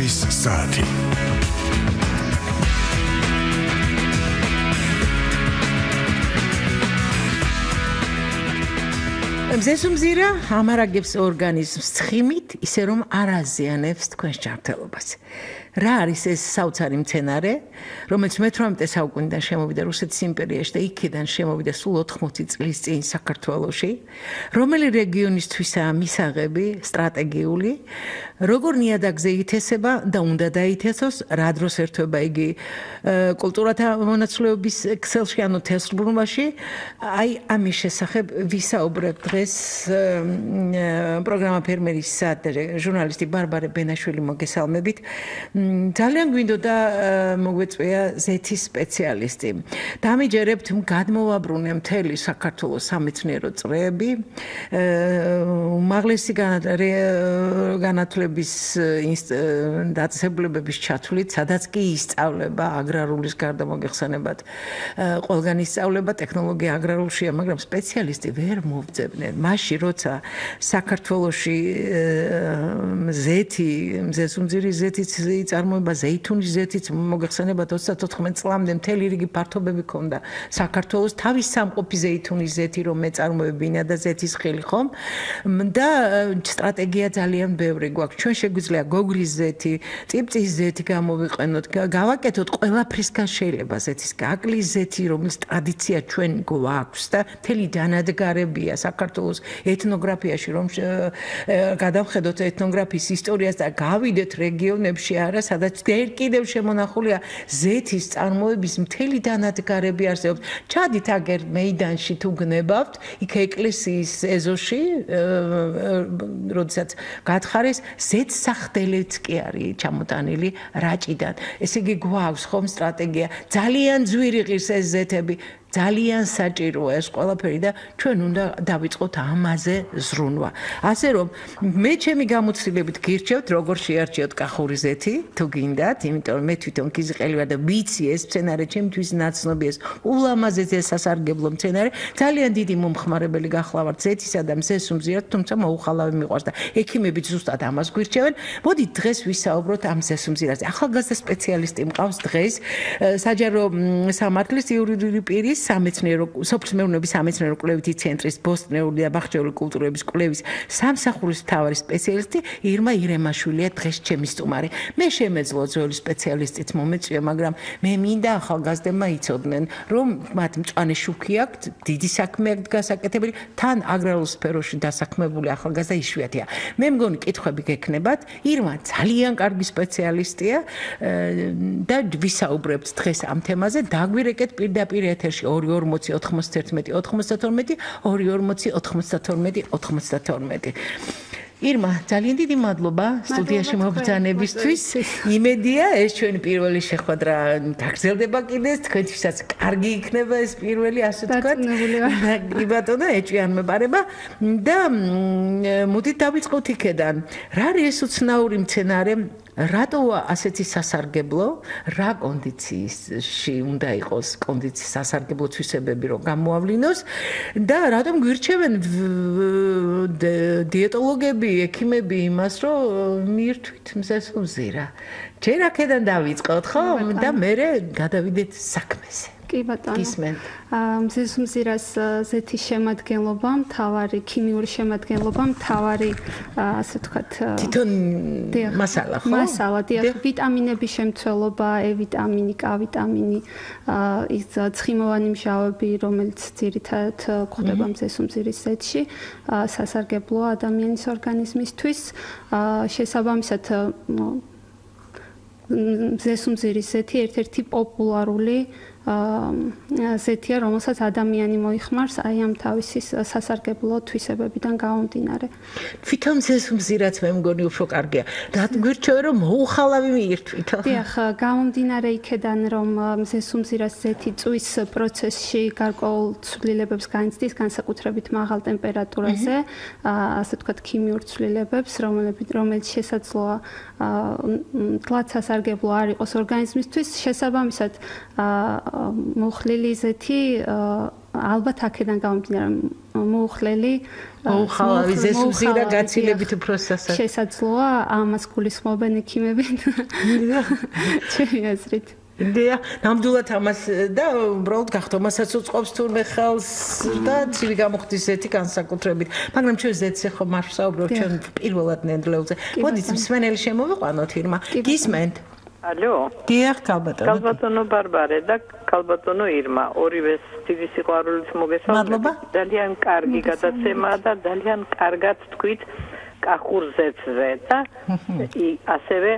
არის საათი. მზესუმზირა ამარაგებს ორგანიზმს ცხიმით, ისე რომ არ აზიანებს თქვენს ჯანმრთელობას. რა არის ეს საოცარი მცენარე, რომელიც მე-18 საუკუნიდან შემოვიდა რუსეთის იმპერიაში და იქიდან შემოვიდა სულ 80 წლის წინ საქართველოში, რომელი რეგიონებისთვისაა მისაღები, სტრატეგიული, როგორ ნიადაგზე ითესება და უნდა დაითესოს, რა დროს ერთვება იგი კულტურათა მონაცვლეობის ქსელში, ანუ თესლბრუნვაში, აი ამის შესახებ ვისაუბრებ დღეს პროგრამა ფერმერის ჟურნალისტი ბარბარე ბენაშვილი მოგესალმებით. ძალიან გვინდოდა მოგვეწვია ზეთის სპეციალისტი. დამიჯერებთ გადმოვაბრუნე მთელი საქართველოს სამეცნიერო წრეები, უმაღლესი განათლების დაწესებულებების ჩათვლით, სადაც კი ისწავლება აგრარულის გარდა მოგეხსენებათ, ყველგან ისწავლება ტექნოლოგია აგრარულშია, მაგრამ სპეციალისტი ვერ მოვძებნენ. მაშინ როცა საქართველოში ზეთი, მზესუმზირის ზეთიც წარმოება ზეითუნის ზეთიც მოგეხსენებათ 34 წლამდე მთელი რიგი ფართობები ქონდა საქართველოს თავის სამყოფი ზეითუნის ზეთი რომ მეწარმოებინა და ზეთის ხილი ხომ და სტრატეგია ძალიან ბევრი გვაქვს ჩვენ შეგვიძლია გოგრის ზეთი, წიფწის ზეთი გამოვიყენოთ, გავაკეთოთ ყველაფრისგან შეიძლება ზეთის გაკლის ზეთი რომლის ტრადიცია ჩვენ გვაქვს და მთელი დანადგარებია საქართველოს ეთნოგრაფიაში რომ გადავხედოთ ეთნოგრაფიის ისტორიას და გავიდეთ რეგიონებში არა სადაც ვერ კიდევ შემონახულია ზეთის წარმოების მთელი დანადგარები არსებობს. ჩადით აგერ მეიდანში თუ გნებავთ, იქ ეკლესიის ეზოში, როდესაც გათხარეს ზეთსახდელიც კი არის ჩამოტანილი რაჭიდან. ესე იგი გვაქვს ხომ სტრატეგია, ძალიან ძვირი ღირს ეს ზეთები. ძალიან საჭიროა ეს ყველაფერი და ჩვენ უნდა დავიწყოთ ამაზე ზრუნვა. ასე რომ მე ჩემი გამოცდილებით გირჩევთ როგორ შეარჩიოთ კახური ზეთი თუ გინდათ, იმიტომ რომ მე თვითონ კიზიყელი ვარ და ვიცი ეს მცენარე ჩემთვის ნაცნობი ეს ულამაზესი სასარგებლო მცენარე. ძალიან დიდი მომხმარებელი გახლავართ ზეთისა და მზესუმზირას, თუმცა მოუხალავი მიყვარს და ექიმებიც ზუსტად ამას გვირჩევენ. მოდით დღეს ვისაუბროთ ამ მზესუმზირაზე. ახალგაზრდა სპეციალისტი მყავს დღეს საჯარო სამართლის იურიდიული პირის სოფლის მეურნეობის სამეცნიერო კვლევითი ცენტრის ბოსტნეული და ბაღჩეილი კულტურების კვლევის სამსახურის მთავარი სპეციალისტი ირმა ირემაშვილია დღეს ჩემი სტუმარი. მე შემეძლო ძველი სპეციალისტიც მომეწვია, მაგრამ მე მინდა ახალგაზრდებმა იცოდნენ, რომ მათ მწვანე შუქი აქვთ, დიდი საქმე აქვთ გასაკეთებელი, თან აგრარულ სფეროში დასაქმებული ახალგაზრდა იშვიათია. მე მგონი კითხვები გექნებათ, ირმა ძალიან კარგი სპეციალისტია და ვისაუბრებთ დღეს ამ თემაზე, დაგვირეკეთ პირდაპირ ეთერში 2409192 ირმა, ძალიან დიდი მადლობა სტუდიაში მობრძანებისთვის. იმედია ეს ჩვენი პირველი შეხვედრა გაგრძელდება კიდეც, თქვენთვისაც კარგი იქნება ეს პირველი, ასე ვთქვათ. კი ბატონო, ეჭვიანმეპარება და მოდით დავიწყოთ იქედან. რა არის ეს უცნაური მცენარე? რატოა ასეთი სასარგებლო? რა კონდიციაში უნდა იყოს კონდიციის სასარგებლო თვისებები რომ გამოავლინოს და რატომ გვირჩევენ დიეტოლოგები, ექიმები იმას რომ მიირთვით მზესუმზირა? ჯერ აქედან დავიწყოთ, ხო? და მერე გადავიდეთ საქმეზე. კი ბატონო. მზესუმზირას ზეთის შემადგენლობა, მთავარი ქიმიური შემადგენლობა, მთავარი ასე ვთქვათ, თვითონ მასალა, ხო? მასალა, დიახ, ვიტამინების შემცველობა, E ვიტამინი, K ვიტამინი, ის ცხიმოვანი მჟავები, რომელიც ძირითადად გვხვდება მზესუმზირის ზეთში, სასარგებლოა ადამიანის ორგანიზმისთვის. შესაბამისად მზესუმზირის ზეთი ერთ-ერთი პოპულარული ზეთია, რომელსაც ადამიანი მოიხმარს აი ამ თავისი სასარგებლო თვისებებიდან გამომდინარე. თვითონ მზესუმზირაც მე მგონი უფრო კარგია. რა გვირჩევენ რომ მოუხალავი მიირთვითო? დიახ, გამომდინარე იქედან რომ მზესუმზირას ზეთი წვის პროცესში გარკვეულ ცვლილებებს განიცდის, განსაკუთრებით მაღალ ტემპერატურაზე, ასე ვთქვათ, ქიმიურ ცვლილებებს, რომელიც შესაძლოა თლაც სასარგებლო არ იყოს ორგანიზმისთვის, შესაბამისად მოხლილი ზეთი ალბათ აქედან გამომდინარე მოუხლელი მოუხალავი ზესუმზირა გაცილებით უფრო შესაძლოა ამას გულისხმობენ ექიმები ჩემი აზრით დია ნამდვილად ამას და უბრალოდ გახტომასაც უწყობს თურმე ხელს და ცივი გამოხდის ზეთი განსაკუთრებით მაგრამ ჩვენ ზეთს ახლა არ ვსაუბრობთ ჩვენ პირველად ნედლეულზე მოდით მსმენელი შემოვიყვანოთ ირმა გისმენთ ალო დიახ კალბატონო ბარბარე და კალბატონო ირმა ორივეს დიდი სიყვარულით მოგესალმებით ძალიან კარგი გადაცემაა და ძალიან კარგად თქვით კახურ ზეთზე და ასევე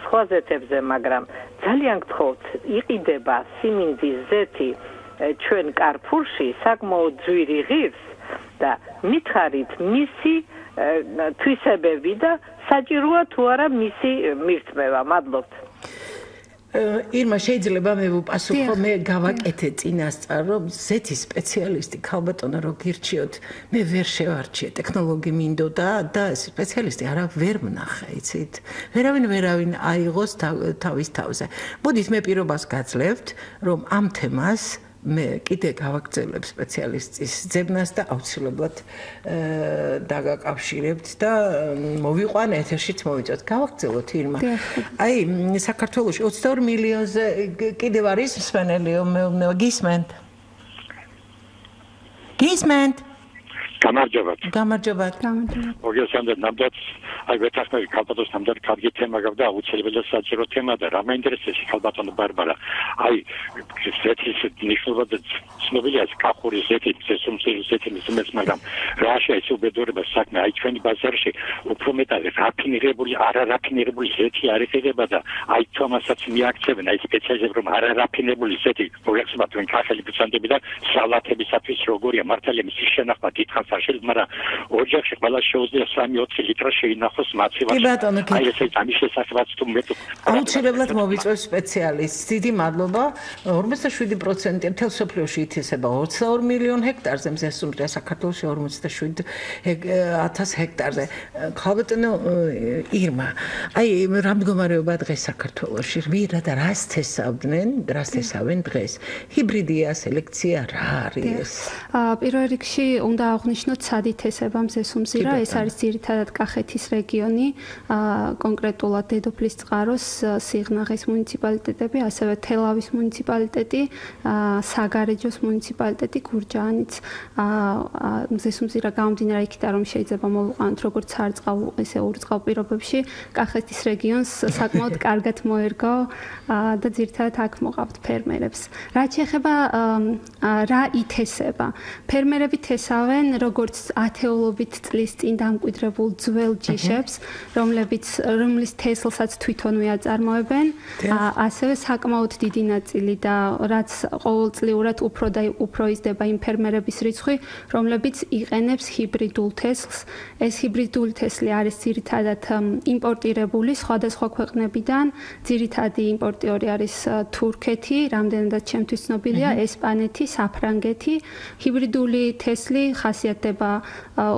სხვა ზეთებზე მაგრამ ძალიან გთხოვთ იყიდება სიმინდის ზეთი ჩვენ კარფურში საკმაოდ ძვირი ღირს და მითხარით მისი თვისებები და საჭიროა თუ არა მისი მირთმევა მადლობთ ირმა შეიძლება მე ვუპასუხო მე გავაკეთე წინასწარ რომ ზეთის სპეციალისტი ქალბატონო რო გირჩიოთ მე ვერ შევარჩიე ტექნოლოგი მინდოდა და სპეციალისტი არა ვერ ვნახე იცით ვერავინ აიღოს თავის თავზე მოდით მე პირობას გაძლევთ რომ ამ თემას მე კიდე გავაგრძელებ სპეციალისტის ძებნას და აუცილებლად დაგაკავშირებთ და მოვიყვან ეთერშიც მოვიწოთ. გავაგრძელოთ ირმა. აი საქართველოში 22 მილიონზე კიდევ არის მსმენელი მეურნეობა გისმენთ? გისმენთ? გამარჯობათ. მოგესალმებით ნამდვილად აი ვეთახმები ქალბატონს ნამდვილად კარგი თემა გავდა აუცილებლად საჭირო თემა და რა მაინტერესებს ქალბატონო ბარბარა აი ზეთის ნიშნობა და ცნობილია კახური ზეთი მზესუმზირის ზეთი მისმეს მაგრამ რაშია ეს უბედურება საქმე აი ჩვენი ბაზარში უფრო მეტად რაფინირებული არარაფინირებული ზეთი არ იხილება და აი თომასაც მიაქცევენ აი სპეციალიზები რომ არარაფინირებული ზეთი პროექტებად თქვენ ქართული ბრძანდები და სალათებისათვის როგორია მართალია მისი შენახვა დიდხანს არ შეიძლება მაგრამ ოჯახში ყველა შეუძლია 3-4 ლიტრი შეინახოს მაცივარში. აი ესე ამის შესაძლებლად თუ მე აუცილებლად მოვიწევს სპეციალისტს. დიდი მადლობა. 47% მთელ სოფლიოში ითესება 22 მილიონ ჰექტარზე მზესუმზირა საქართველოში 47,000 ჰექტარზე. ქალბატონო ირმა, აი რა მდგომარეობა დღეს საქართველოში? რა რას თესავენ დღეს? ჰიბრიდია, სელექცია რა არის? პირველ რიგში უნდა აღვნიშნოთ სად ითესება მზესუმზირა, ეს არის ძირითადად კახეთის რეგიონი, კონკრეტულად დედოფლის წყაროს, სიღნაღის მუნიციპალიტეტები, ასევე თელავის მუნიციპალიტეტი, საგარეჯოს მუნიციპალიტეტი, გურჯაანიც. მზესუმზირა გამომდინარე იქიდან რომ შეიძლება მოვიყვანოთ როგორც სარწყავ, ესე ურწყავ პირობებში, კახეთის რეგიონს საკმაოდ კარგად მოერგო და ძირითადად აქ მოყავთ ფერმერებს. რაც შეეხება რა ითესება? ფერმერები თესავენ როგორც ათეულობით წლის წინ დამკვიდრებულ ძველ ჯიშებს, რომლის თესლსაც თვითონვე აწარმოებენ, ასევე საკმაოდ დიდი ნაწილი და რაც ყოველწლიურად უფრო და უფრო იზრდება იმ ფერმერების რიცხვი, რომლებიც იყენებს ჰიბრიდულ თესლს. ეს ჰიბრიდული თესლი არის ძირითადად იმპორტირებული სხვადასხვა ქვეყნებიდან, ძირითადი იმპორტიორი არის თურქეთი, რამდენადაც ჩემთვის ცნობილია, ესპანეთი, საფრანგეთი. ჰიბრიდული თესლი ხასიათდება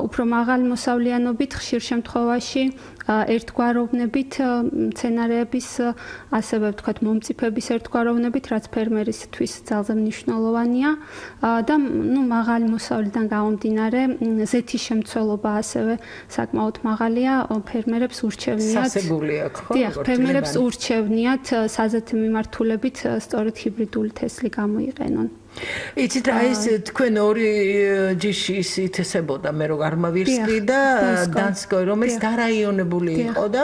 უფრო მაღალი მოსავლიანობით, ხშირ შემთხვევაში ერთგვაროვნებით მცენარეების, ასევე ვთქვათ მომწიფების ერთგვაროვნებით, რაც ფერმერისთვის ძალზე მნიშვნელოვანია და მაღალი მოსავლიდან გამომდინარე, ზეთის შემცველობა ასევე საკმაოდ მაღალია, ფერმერებს ურჩევნიათ. სასებულია, ხო? დიახ, ფერმერებს ურჩევნიათ საზეთი მიმართულებით სწორედ ჰიბრიდული თესლი გამოიყენონ. იცით რა ის თქვენ ორი ჯიში ითესებოდა მე რო გარმავირსკი და დანსკო რომელიც დარაიონებული იყო და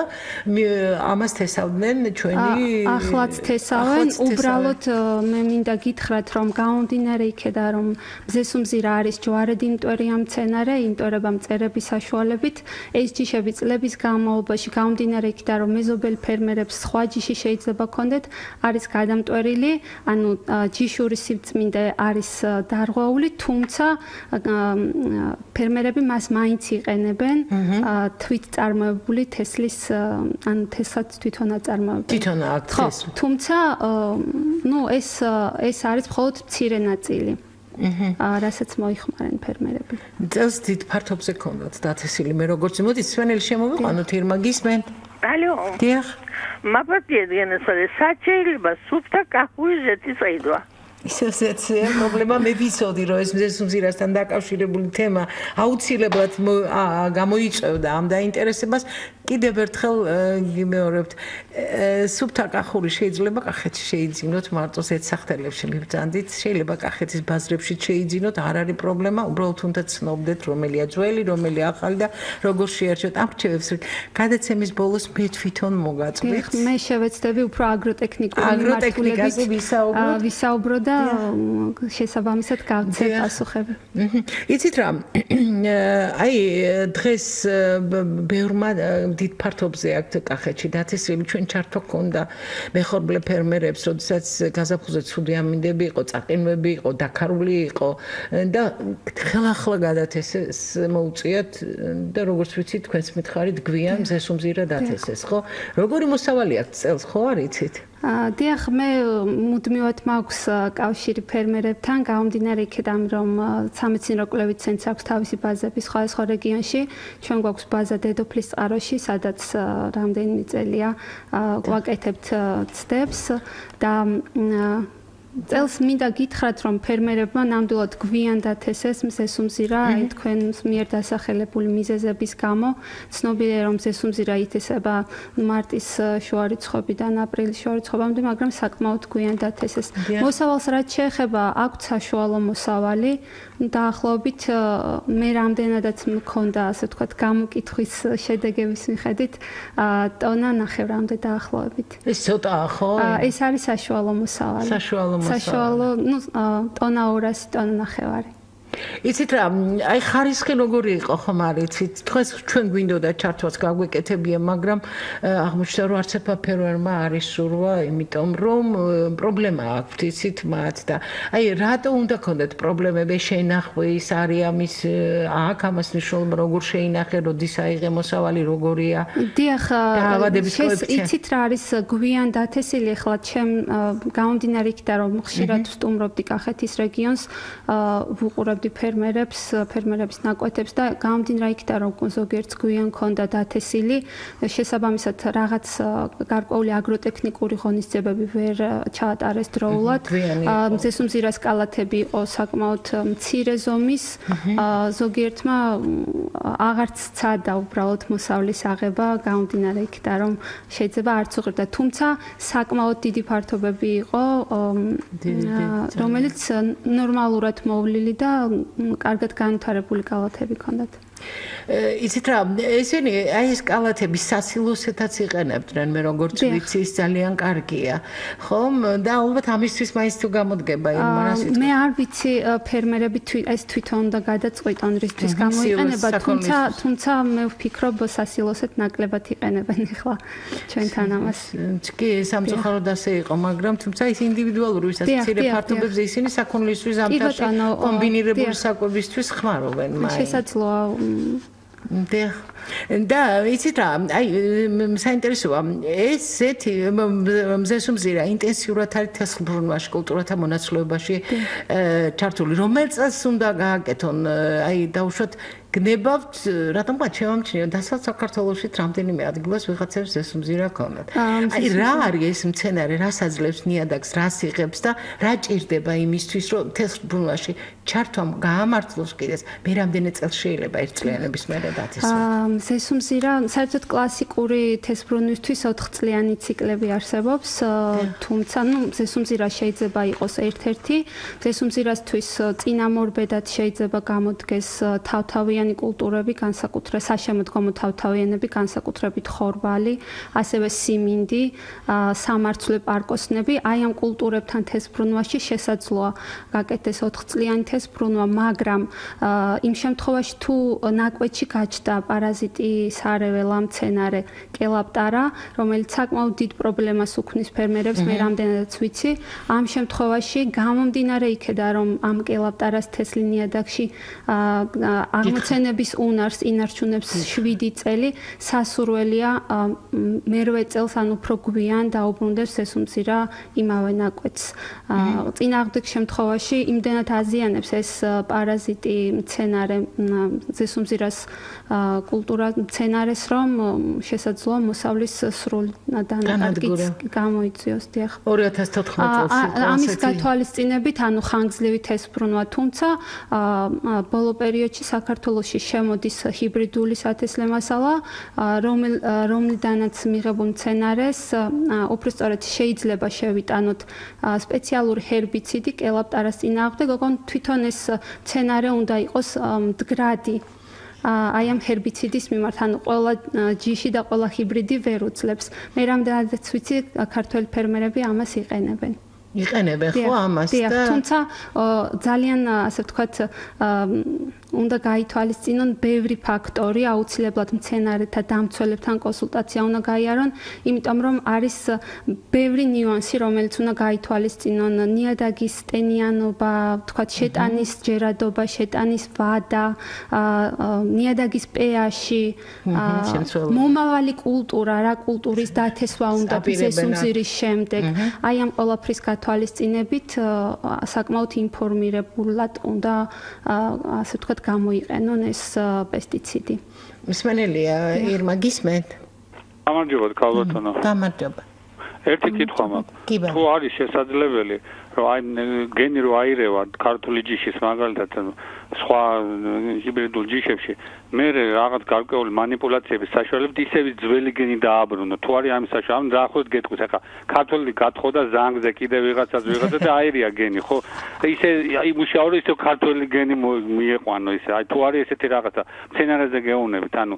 ამას თესავდნენ ჩვენი ახლაც თესავენ უბრალოდ მე მინდა გითხრათ რომ გამომდინარე იქედა რომ მზესუმზირა არის ჯვარედი მტვერია მცენარე იმტვერება მწერების საშუალებით ეს ჯიშები წლების განმავლობაში გამომდინარე იქიდან რომ მეზობელ ფერმერებს სხვა ჯიში შეიძლება ქონდეთ არის გადამტვერილი ანუ ჯიშური სიწმინდე არის დარღვეული, თუმცა ფერმერები მას მაინც იყენებენ თვით წარმოებული თესლის ანუ თესლად თვითონ აწარმოებენ. თვითონ აქვს თესლი. თუმცა ეს არის მხოლოდ მცირე ნაწილი. რასაც მოიხმარენ ფერმერები. ძელს დიდ ფართობზე ქონდათ დათესილი მე როგორც მოდით სვენელი შემოვიყვანოთ ირმა გისმენთ? ალო. დიახ. მაპატიეთ განსწორე საჩეილება სუფთა კახური ზეთის ყიდვა. ისევ პრობლემა მე ვიცოდი რომ ეს მზესუმზირასთან დაკავშირებული თემა აუცილებლად გამოიწვევდა ამ დაინტერესებას კიდევ ერთხელ გიმეორებთ სუფთა კახური შეიძლება კახეთში შეიძინოთ მარტო ზეთსახტელებში მიბრძანდით შეიძლება კახეთის ბაზრებში შეიძინოთ არ არის პრობლემა უბრალოდ უნდა ცნობდეთ რომელია ძველი რომელი ახალი და როგორ შეარჩიოთ ამ რჩევებს გადაცემის ბოლოს მე თვითონ მოგაწყვით მე შევეცდები უფრო აგროტექნიკაზე ვისაუბრო და შესაბამისად გავცე პასუხები იცით რა აი დღეს ბევრმა დიდ ფართობზე აქ კახეთში დათესილი ჩვენ ჩართვა ქონდა მეხორბლე ფერმერებს, როდესაც გაზაფხულზე ცუდი ამინდები იყო, წაყინვები იყო, დაქარული იყო და ხელახლა გადათესეს მოუწიათ და როგორც ვიცი თქვენს მითხარით გვიან მზესუმზირა დათესეს, ხო? როგორი მოსავალი აქვს წელს, ხო არ იცით? დიახ, მე მუდმივად მაქვს კავშირი ფერმერებთან, გამომდინარე იქიდან, რომ სამეცნიერო კვლევის ცენტრს აქვს თავისი ბაზები სხვადასხვა რეგიონში. ჩვენ გვაქვს ბაზა დედოფლის წყაროში, სადაც რამდენიმე წელია ვაკეთებთ ცდებს და წელს მინდა გითხრათ, რომ ფერმერებმა ნამდვილად გვიან დათესეს მზესუმზირა, აი თქვენს მიერ დასახელებული მიზეზების გამო. ცნობილია, რომ მზესუმზირა ითესება მარტის შუა რიცხვებიდან აპრილის შუა რიცხვებამდე, მაგრამ საკმაოდ გვიან დათესეს. მოსავალს რაც შეეხება, აქვთ საშუალო მოსავალი. დაახლოებით მე რამდენადაც მქონდა, ასე ვთქვათ, გამოკითხვის შედეგების მიხედვით, ტონა ნახევრამდე დაახლოებით. ეს ცოტაა, ხო? ეს არის საშუალო მოსავალი. საშუალო, ტონა 200, ტონა ნახევარი. იცით რა, აი ხარისხი როგორი იყო, ხომ არ იცით? დღეს ჩვენ გვინდოდა ჩართვას გაგვეკეთებია, მაგრამ აღმოჩნდა რომ არც ერთმა ფერმერმა არ ისურვა, იმიტომ რომ პრობლემა აქვს, იცით მათ და აი რატო უნდა ქონდეთ პრობლემები შენახვის, არიამის აქ ამას ნიშნულობა როგორ შეინახე, როდის აიღე მოსავალი როგორია? დიახ, დაავადების კოეფიციენტი. იცით რა არის გვიან დათესილი, ახლა ჩემ გამომდინარე იქიდან რომ ხშირად ვსტუმრობდი კახეთის რეგიონს, ვუყურებდი ფერმერების ნაკვეთებს და გამომდინარე იქიდან რომ ზოგიერთს გვიან ქონდა დათესილი, შესაბამისად რაღაც გარკვეული აგროტექნიკური ღონისძიებები ვერ ჩაატარეს დროულად. მზესუმზირას კალათები იყო საკმაოდ მცირე ზომის, ზოგიერთმა აღარც სცადა უბრალოდ მოსავლის აღება, გამომდინარე იქიდან რომ შეიძლება არც უღირდა, თუმცა საკმაოდ დიდი ფართობები იყო, რომელიც ნორმალურად მოვლილი და კარგად განვითარებული კალათები ჰქონდათ. იცით რა, ესენი აი ეს კალათები სასილოსეთაც იყენებდნენ, მე როგორც ვიცი, ის ძალიან კარგია. ხომ? და ალბათ ამისთვის მაინც თუ გამოდგება იმას ითქვა. მე არ ვიცი ფერმერები ეს თვითონ უნდა გადაწყვიტონ რისთვის გამოიყენება, თუმცა მე ვფიქრობ სასილოსეთ ნაკლებად იყენებენ ახლა ჩვენთან ამას. კი, სამწუხაროდ ასე იყო, მაგრამ თუმცა ის ინდივიდუალური, ვისაც მცირე ფართობებზე ისინი საქონლისთვის ამთაში კომბინირებული საკვებისთვის ხმარობენ მაინც. შესაძლოა და იცით რა, აი საინტერესოა, ეს ზეთი მზესუმზირა ინტენსიურად არის თესლბრუნვაში, კულტურათა მონაცვლეობაში ჩართული. რომელ წელს უნდა გააკეთონ, აი დაუშვათ გნებავთ, რატომ შემამჩნია დასავლეთ საქართველოში რამდენიმე ადგილას ვიღაცებს მზესუმზირა ქონდათ. აი რა არის ეს მცენარე, რას აძლევს ნიადაგს, რას იღებს და რა ჭირდება იმისთვის, რომ თესლბრუნვაში ჩართვამ გაამართლოს კიდეც, მე რამდენი წელს შეიძლება ერთწლიანების მერე დათესვა. მზესუმზირა საერთოდ კლასიკური თესლბრუნვისთვის 4-წლიანი ციკლები არსებობს, თუმცა მზესუმზირა შეიძლება იყოს ერთ-ერთი, მზესუმზირასთვის წინამორბედად შეიძლება გამოდგეს თავთავიანი კულტურები, განსაკუთრებით საშემოდგომო თავთავიანები, განსაკუთრებით ხორბალი, ასევე სიმინდი, სამარცვლე პარკოსნები. აი ამ კულტურებთან თესლბრუნვაში შესაძლოა გაკეთდეს 4-წლიანი თესლბრუნვა, მაგრამ იმ შემთხვევაში თუ ნაკვეთში გაჩნდა პარაზიტი სარეველა მცენარე კელაპტარა, რომელიც საკმაოდ დიდ პრობლემას უქმნის ფერმერებს, მე რამდენადაც ვიცი, ამ შემთხვევაში გამომდინარე იქიდან, რომ ამ კელაპტარას თესლი ნიადაგში აღმოცენების უნარს ინარჩუნებს 7 წელი, სასურველია მერვე წელს ან უფრო გვიან დაუბრუნდეს მზესუმზირა იმავე ნაკვეთს. წინააღმდეგ შემთხვევაში იმდენად აზიანებს აჩვენებს ეს პარაზიტი მცენარე მზესუმზირას კულტურა მცენარეს, რომ შესაძლოა მოსავლის სრული დანაკარგიც გამოიწვიოს. 2014 წელს ამის გათვალისწინებით, ანუ ხანგრძლივი თესბრუნვა, თუმცა ბოლო პერიოდში საქართველოში შემოდის ჰიბრიდული სათესლე მასალა, რომლიდანაც მიღებულ მცენარეს უბრალოდ შეიძლება შევიტანოთ სპეციალური ჰერბიციდი კელაპტარას წინააღმდეგ, ოღონდ თვითონ ეს მცენარე უნდა იყოს მდგრადი. აი ამ ჰერბიციდის მიმართ, ანუ ყველა ჯიში და ყველა ჰიბრიდი ვერ უძლებს. მე რამდენადაც ვიცი, ქართველი ფერმერები ამას იყენებენ. იყენებენ ხო ამას და თუმცა ძალიან ასე ვთქვათ უნდა გაითვალისწინონ ბევრი ფაქტორი, აუცილებლად მცენარეთა დამცველებთან კონსულტაცია უნდა გაიარონ, იმიტომ რომ არის ბევრი ნიუანსი, რომელიც უნდა გაითვალისწინონ, ნიადაგის ტენიანობა, ვთქვათ შეტანის ჯერადობა, შეტანის ვადა, ნიადაგის pH-ი, მომავალი კულტურა, რა კულტურის დათესვა უნდა მზესუმზირის შემდეგ. აი ამ ყველაფრის გათვალისწინებით საკმაოდ ინფორმირებულად უნდა ასე ვთქვათ გამოიყენონ ეს პესტიციდი. მსმენელია ირმა გისმენთ? გამარჯობათ ქალბატონო. გამარჯობა. ერთი კითხვა მაქვს. თუ არის შესაძლებელი, რომ აი გენი რო აირევა ქართული ჯიშის მაგალითად სხვა ჰიბრიდულ ჯიშებში, მე რაღაც გარკვეული манипуляციების საშუალებით ისევ ძველი გენი დააბრუნა. თუ არის ამის საშუალება, ამ დაახლოებით გეტყვის, ახლა ქართული გათხოვდა ზანგზე კიდე ვიღაცა და აირია გენი, ხო? ისე იმუშაო, ისე ქართული გენი მieყვანო ისე. აი თუ არის ესეთი რაღაცა, მცენარეზე გეუბნებით, ანუ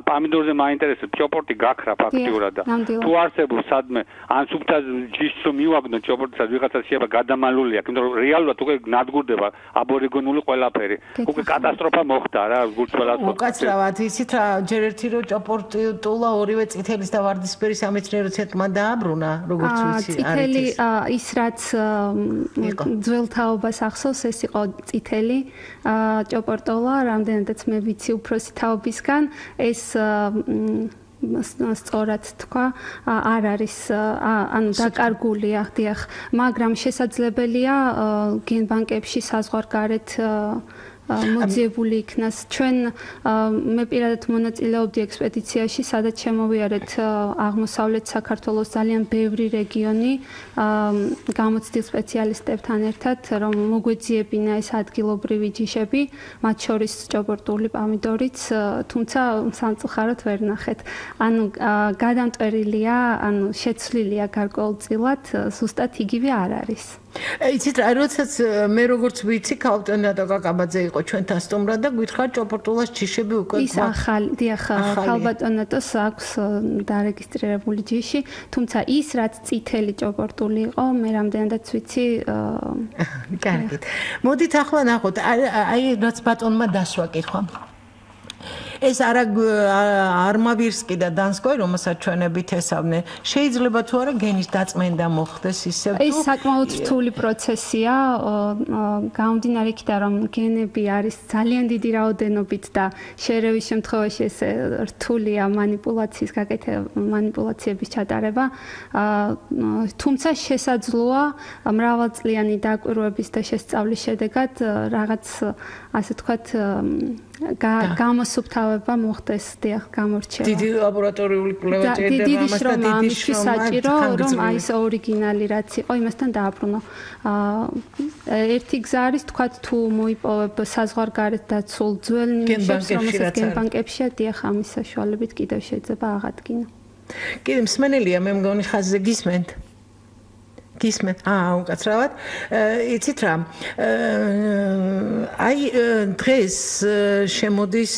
პამიდორზე მაინტერესებს, ჭოპორტი გაქრა ფაქტიურად და თუ არსებობს სადმე ან სუფთა ჯიშს მივაგნო ჭოპორტსაც ვიღაცა შეიძლება გადამალული აქვს, იმიტომ რომ რეალურად უკვე ნადგურდება აბორიგენული ყველაფერი. უკვე კატასტროფა მოხდა რა გულწრფელად. უკაცრავად იცით რა, ჯერ ერთი რო ჭოპორტი ტულა ორივე წითელის და ვარდისფერი სამეცნიერო ცენტრმა დააბრუნა, როგორც ვიცი, წითელი ის რაც ძველთაობას ახსოვს, ეს იყო წითელი ჭოპორტოლა, რამდენადაც მე ვიცი უფროსი თაობისგან, ეს სწორად თქვა, არ არის, ანუ დაკარგულია, დიახ, მაგრამ შესაძლებელია გენბანკებში საზღვარგარეთ მოძიებული იქნას. ჩვენ მე პირადად მონაწილეობდი ექსპედიციაში, სადაც შემოვიარეთ აღმოსავლეთ საქართველოს ძალიან ბევრი რეგიონი გამოცდილ სპეციალისტებთან ერთად, რომ მოგვეძიებინა ეს ადგილობრივი ჯიშები, მათ შორის ჭოპორტული პამიდორიც, თუმცა სამწუხაროდ ვერ ნახეთ. ანუ გადამტვერილია, ანუ შეცვლილია გარკვეულწილად, ზუსტად იგივე არ არის. იცით რა, როდესაც მე როგორც ვიცი, ქალბატონი და კაკაბაძე იყო ჩვენთან სტუმრად და გითხარ ჭოპორტულას ჯიშები უკვე ის ახალი, დიახ, ქალბატონატოს აქვს დარეგისტრირებული ჯიში, თუმცა ის რაც წითელი ჭოპორტული იყო, მე რამდენადაც ვიცი. კარგით. მოდით ახლა ნახოთ, აი რაც ბატონმა დასვა კითხვა. ეს არმავირსკი და დანსკოი, რომელსაც ჩვენებით ესავნენ, შეიძლება თუ არა გენის დაწმენდა მოხდეს ისევ თუ ეს საკმაოდ რთული პროცესია, გამომდინარე იქიდან, რომ გენები არის ძალიან დიდი რაოდენობით და შერევის შემთხვევაში ეს რთულია манипуляციების ჩატარება, თუმცა შესაძლოა მრავალწლიანი დაკვირვების და შესწავლის შედეგად რაღაც ასე ვთქვათ გამოსუფთავება მოხდეს, დიახ, გამორჩევა. დიდი ლაბორატორიული კვლევა ჭირდება ამას და დიდი შრომა საჭირო, რომ აი ეს ორიგინალი რაც იყო, იმასთან დააბრუნო. ერთი გზა არის, თქვათ, თუ მოიპოვებ საზღვარგარეთ დაცულ ძველ ნიმუშებს, რომელსაც გენბანკებშია, დიახ, ამის საშუალებით კიდევ შეიძლება აღადგინო. კიდე მსმენელია, მე მგონი ხაზზე გისმენთ. გისმენთ? უკაცრავად. იცით რა, აი დღეს შემოდის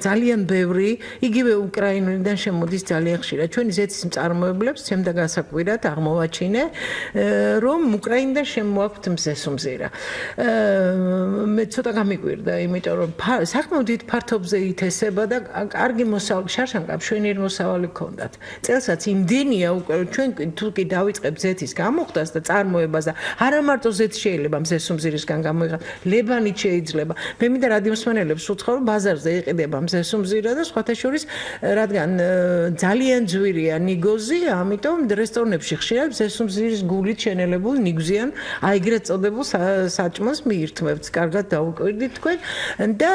ძალიან ბევრი, იგივე უკრაინიდან შემოდის ძალიან ხშირად. ჩვენი ზეთის მწარმოებლებს ჩემდა გასაკვირად აღმოვაჩინე, რომ უკრაინიდან შემოაქვთ მზესუმზირა. მე ცოტა გამიკვირდა, იმიტომ რომ საკმაოდ დიდ ფართობზე ითესება და კარგი მოსავალი, შარშანკა მშვენიერი მოსავალი ჰქონდათ. წელსაც იმდენია უკვე ჩვენ თუ კი დავიწყებ ზეთის გამოხდა მოცულობას და წარმოებას და არა მარტო ზეთი შეიძლება მზესუმზირისგან გამოიღოს, ლებანით შეიძლება. მე მინდა რადიოსმენელებს ვუცხო, რომ ბაზარზე იყიდება მზესუმზირა და სხვათა შორის, რადგან ძალიან ძვირია ნიგოზი, ამიტომ რესტორნებში ხშირად მზესუმზირის გულით შენელებულ ნიგზიან აიგრეთ წოდებულ საჭმელს მიირთმევთ. კარგად დაუკვირდით თქვენ და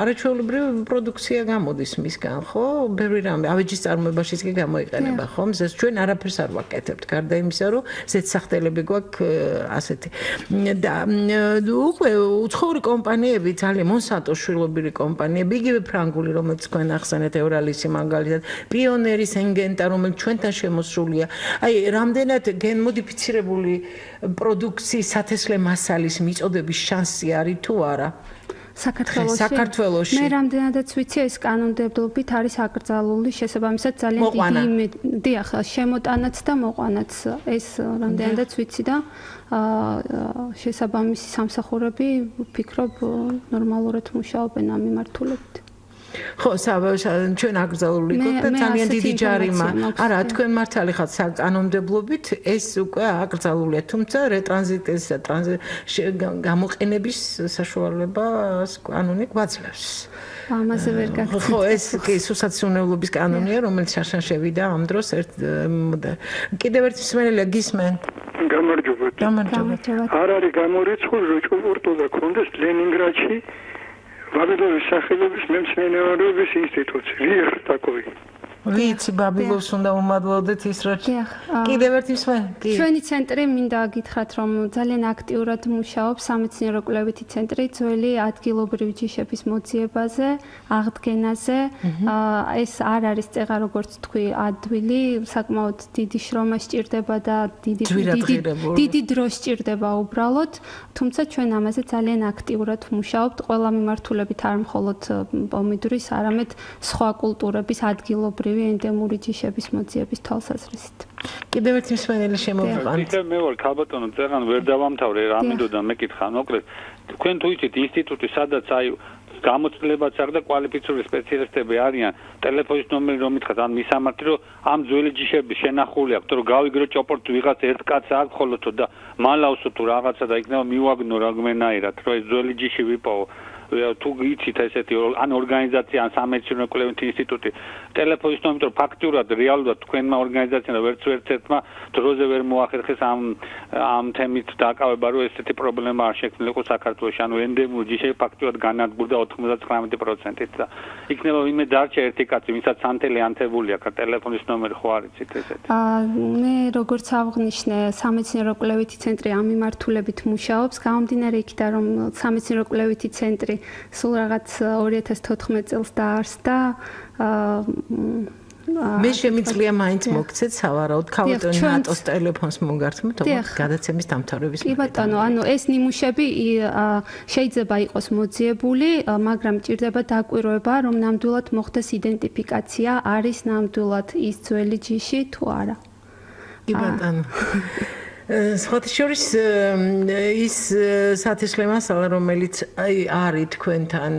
არაჩვეულებრივი პროდუქცია გამოდის მისგან, ხო? ბევრი რამე ავეჯის წარმოებაშიც კი გამოიყენება, ხო? მზეს ჩვენ არაფერს არ ვაკეთებთ, გარდა იმისა, რომ ზეთსახდელები გვაქვს ასეთი. და უკვე უცხოური კომპანიები, ძალიან მონსანტო შვილობილი კომპანიები, იგივე ფრანგული, რომელიც თქვენ ახსენეთ, ევრალისი მაგალითად, პიონერი, ენგენტა, რომელიც ჩვენთან შემოსულია. აი, რამდენად გენმოდიფიცირებული პროდუქციის სათესლე მასალის მიწოდების შანსი არის თუ არა? საქართველოში. მე რამდენადაც ვიცი, ეს კანონმდებლობით არის აკრძალული, შესაბამისად ძალიან დიდი შემოტანაც და მოყვანაც. ეს რამდენადაც ვიცი და შესაბამისი სამსახურები ვფიქრობ ნორმალურად მუშაობენ ამ მიმართულებით. ხო, ჩვენ აკრძალული გვაქვს და ძალიან დიდი ჯარიმა. არა, თქვენ მართალი ხართ საკანონმდებლობით, ეს უკვე აკრძალულია, თუმცა რეტრანზიტის გამოყენების საშუალებას კანონი გვაძლევს. ამაზე ვერ გაგცეთ. ხო, ეს კი სუსაცუნევლობის კანონია, რომელიც შაშან შევიდა ამ დროს კიდევ ერთი მსმენელია გისმენ. გამარჯობათ. არ არის გამორიცხული, რომ ჭურტულა კონდეს ლენინგრადში ბაბილოვის სახელობის მეცნიერების ინსტიტუტი. ვიღ такой. ვიცი, ბაბილოვს უნდა უმადლოდეთ ის რა. კიდევ ერთი მსმენელი. ჩვენი ცენტრი მინდა გითხრათ, რომ ძალიან აქტიურად მუშაობს სამეცნიერო კვლევითი ცენტრი ძველი ადგილობრივი ჯიშების მოძიებაზე, აღდგენაზე. ეს არ არის წეღა, როგორც თქვი, ადვილი, საკმაოდ დიდი შრომა სჭირდება და დიდი დრო სჭირდება უბრალოდ, თუმცა ჩვენ ამაზე ძალიან აქტიურად მუშაობთ, ყველა მიმართულებით არ მხოლოდ პომიდურის, არამედ სხვა კულტურების ადგილობრივი ენდემური ჯიშების მოძიების თვალსაზრისით. კიდევ ერთი მსმენელი შემოვიყვანთ. მე ვარ ქალბატონო წეღან ვერ დავამთავრე, რა მინდოდა მეკითხა, მოკლედ თქვენ თუ იცით ინსტიტუტი, სადაც აი გამოცდილებაც აქვს და კვალიფიციური სპეციალისტები არიან, ტელეფონის ნომერი რომ მითხრათ, ან მისამართი რომ ამ ძველი ჯიშების შენახული აქვს, რომ გავიგრო ჭოპორტ ვიღაც ერთ კაცს აქვს ხოლოთო და მალავსო თუ რაღაცა და იქნება მივაგნო რაღაცნაირად, რომ ეს ძველი ჯიში ვიპოვო. თუ იცით ესეთი ან ორგანიზაცია, ან სამეცნიერო კვლევითი ინსტიტუტი, ტელეფონის ნომერი, რომ ფაქტიურად რეალურად თქვენმა ორგანიზაციამ და ვერც-ერთმა დროზე ვერ მოახერხეს ამ თემით დაკავება, რომ ესეთი პრობლემა არ შექმნილიყო საქართველოში, ანუ ენდემური ჯიშები ფაქტიურად განადგურდა 99%-ით და იქნება ვინმე დარჩა ერთი კაცი, ვისაც ანთელი ანთებული აქვს, ტელეფონის ნომერი ხო არ იცით ესეთი? მე როგორც აღნიშნე, სამეცნიერო კვლევითი ცენტრი ამ მიმართულებით მუშაობს, გამომდინარე იქიდან, რომ სამეცნიერო კვლევითი ცენტრი სულ რაღაც 2014 წელს დაარსდა. მე შემიძლია მაინც მოგცეთ სავარაუდოდ ქალბატონი ნატოს ტელეფონს მოგართმევთ, გადაცემის დამთავრების კი ბატონო, ანუ ეს ნიმუშები შეიძლება იყოს მოძიებული, მაგრამ ჭირდება დაკვირვება, რომ ნამდვილად მოხდეს იდენტიფიკაცია, არის ნამდვილად ის ძველი ჯიში თუ არა. კი ბატონო. სხვათა შორის ის სათესლე მასალა, რომელიც არის თქვენთან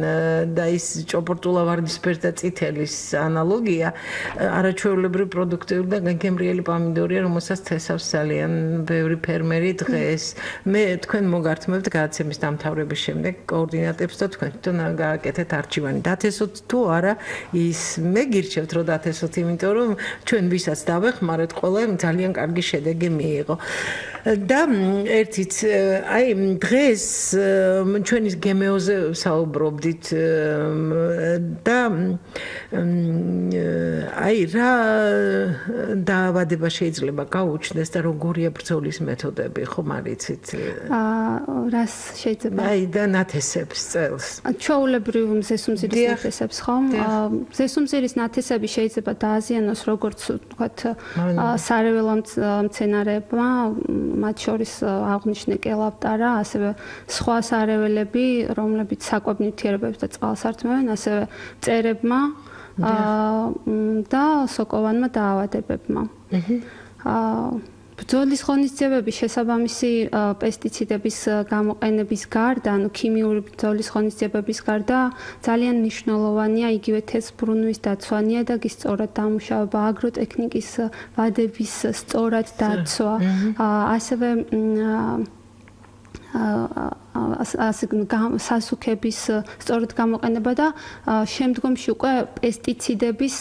და ის ჭოპორტულა ვარდისფერი და წითელის ანალოგია, არაჩვეულებრივ პროდუქტიული და გემრიელი პომიდორია, რომელსაც თესავს ძალიან ბევრი ფერმერი დღეს. მე თქვენ მოგართმევთ გადაცემის დამთავრების შემდეგ კოორდინატებს და თქვენ თვითონ გააკეთეთ არჩივანი. დათესოთ თუ არა ის, მე გირჩევთ რომ დათესოთ, იმიტომ რომ ჩვენ ვისაც დავეხმარეთ, ყველამ ძალიან კარგი შედეგი მიიღო. და ერთიც აი დღეს ჩვენი გემეოზე საუბრობდით და აი რა დაავადება შეიძლება გაუჩნდეს და როგორია ბრძოლის მეთოდები, ხომ არიცით? რას შეიძლება? აი და ნათესებს წელს. ჩვეულებრივ მზესუმზირის ნათესებს, ხომ? მზესუმზირის ნათესები შეიძლება დააზიანოს როგორც ვთქვათ სარეველო მცენარეებმა, მათ შორის აღნიშნე კელაპტარა, ასევე სხვა სარეველები, რომლებიც საკვებ ნივთიერებებს და წყალს ართმევენ, ასევე მწერებმა და სოკოვანმა დაავადებებმა. ბრძოლის ღონისძიებების შესაბამისი პესტიციდების გამოყენების გარდა, ანუ ქიმიური ბრძოლის ღონისძიებების გარდა, ძალიან მნიშვნელოვანია იგივე თესლბრუნვის დაცვა, ნიადაგის სწორად დამუშავება, აგროტექნიკის ვადების სწორად დაცვა, ასევე სასუქების სწორად გამოყენება და შემდგომში უკვე პესტიციდების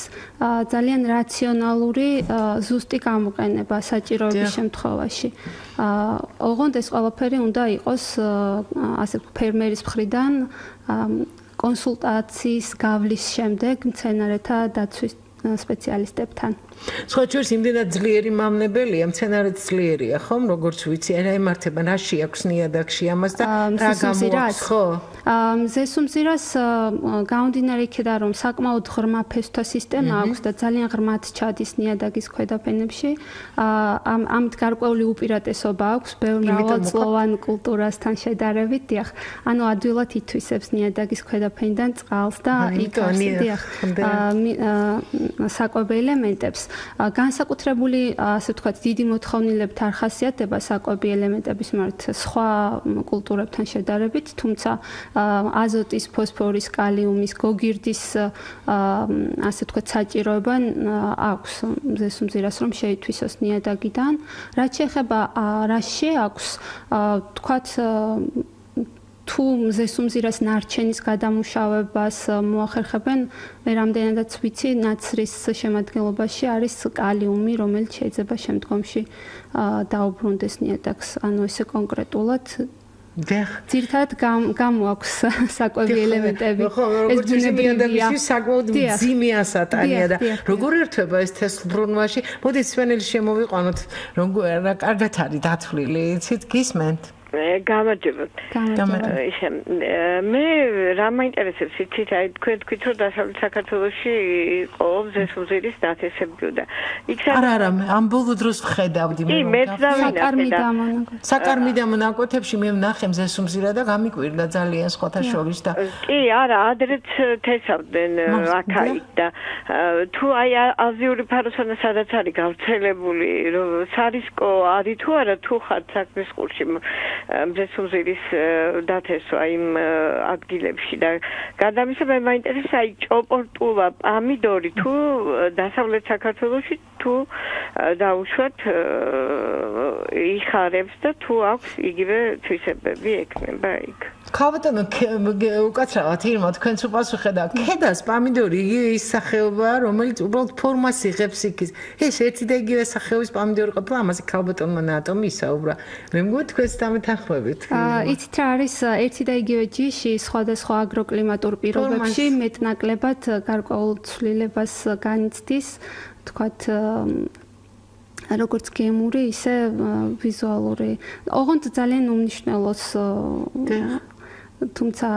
ძალიან რაციონალური ზუსტი გამოყენება საჭიროების შემთხვევაში. ოღონდ ეს ყველაფერი უნდა იყოს ასე ფერმერის მხრიდან კონსულტაციის გავლის შემდეგ მცენარეთა დაცვის სპეციალისტებთან. სხვა ჩვენს იმდენად ძლიერი მამნებელია, მცენარეც ძლიერია, ხომ? როგორც ვიცი, რა იმართება, რაში აქვს ნიადაგში ამას და რა გამოაქვს, ხო? მზესუმზირას გამომდინარე იქიდან, რომ საკმაოდ ღრმა ფესვთა სისტემა აქვს და ძალიან ღრმად ჩადის ნიადაგის ქვედაფენებში, ამით გარკვეული უპირატესობა აქვს ბევრ მრავალწლოვან კულტურასთან შედარებით, დიახ. ანუ ადვილად ითვისებს ნიადაგის ქვედაფენიდან წყალს და იქ არსებობს საკვები ელემენტებს. განსაკუთრებული, ასე ვთქვათ, დიდი მოთხოვნილებით არ ხასიათდება საკვები ელემენტების მიმართ სხვა კულტურებთან შედარებით, თუმცა აზოტის, ფოსფორის, კალიუმის, გოგირდის ასე ვთქვათ საჭიროება აქვს მზესუმზირას, რომ შეითვისოს ნიადაგიდან. რაც შეეხება რა შეაქვს, ვთქვათ თუ მზესუმზირას ნარჩენის გადამუშავებას მოახერხებენ, მე რამდენადაც ვიცი, ნაცრის შემადგენლობაში არის კალიუმი, რომელიც შეიძლება შემდგომში დაუბრუნდეს ნიადაგს, ანუ ესე კონკრეტულად ძირთად გამოაქვს საკვები ელემენტები. ეს ბუნებრივია საკმაოდ მძიმე ასატანია და როგორ ერთვება ეს თესლბრუნვაში? მოდით სვენელი შემოვიყვანოთ, რა კარგად არის დათვლილი, იცით, გისმენთ? გამარჯობათ. მე რა მაინტერესებს იცით, აი თქვენ თქვით, რომ დასავლეთ საქართველოში იყო მზესუმზირის ნათესები და იქ არა, ამ ბოლო დროს ვხედავდი მე. საკარმი დამონაკვეთებში მე ვნახე მზესუმზირა და გამიკვირდა ძალიან სხვათა შორის და კი, არა, ადრეც თესავდნენ აქა-იქ და თუ აი აზიური ფაროსანა სადაც არის გავრცელებული, რომ სარისკო არის თუ არა, თუ ხართ საქმის ყურში მზესუმზირის დათესვა იმ ადგილებში და გადამისა მე მაინტერესებს აი ჭოპორტულა პამიდორი თუ დასავლეთ საქართველოში თუ დაუშვათ იხარებს და თუ აქვს იგივე თვისებები ექნება იქ. ქავატონო უკაცრავად ირმა თქვენც უპასუხეთ და ქედას პამიდორი ის სახეობაა რომელიც უბრალოდ ფორმას იღებს იქის ეს ერთი და იგივე სახეობის პამიდორი ყოფილა ამაზე ქავატონმა ნატომი ისაუბრა მე მგონი თქვენც დამეთანხმებით იცით რა არის ერთი და იგივე ჯიში სხვადასხვა აგროკლიმატურ პირობებში მეტნაკლებად გარკვეულ ცვლილებას განიცდის თქვათ როგორც გემური ისე ვიზუალური ოღონდ ძალიან უმნიშვნელოს თუმცა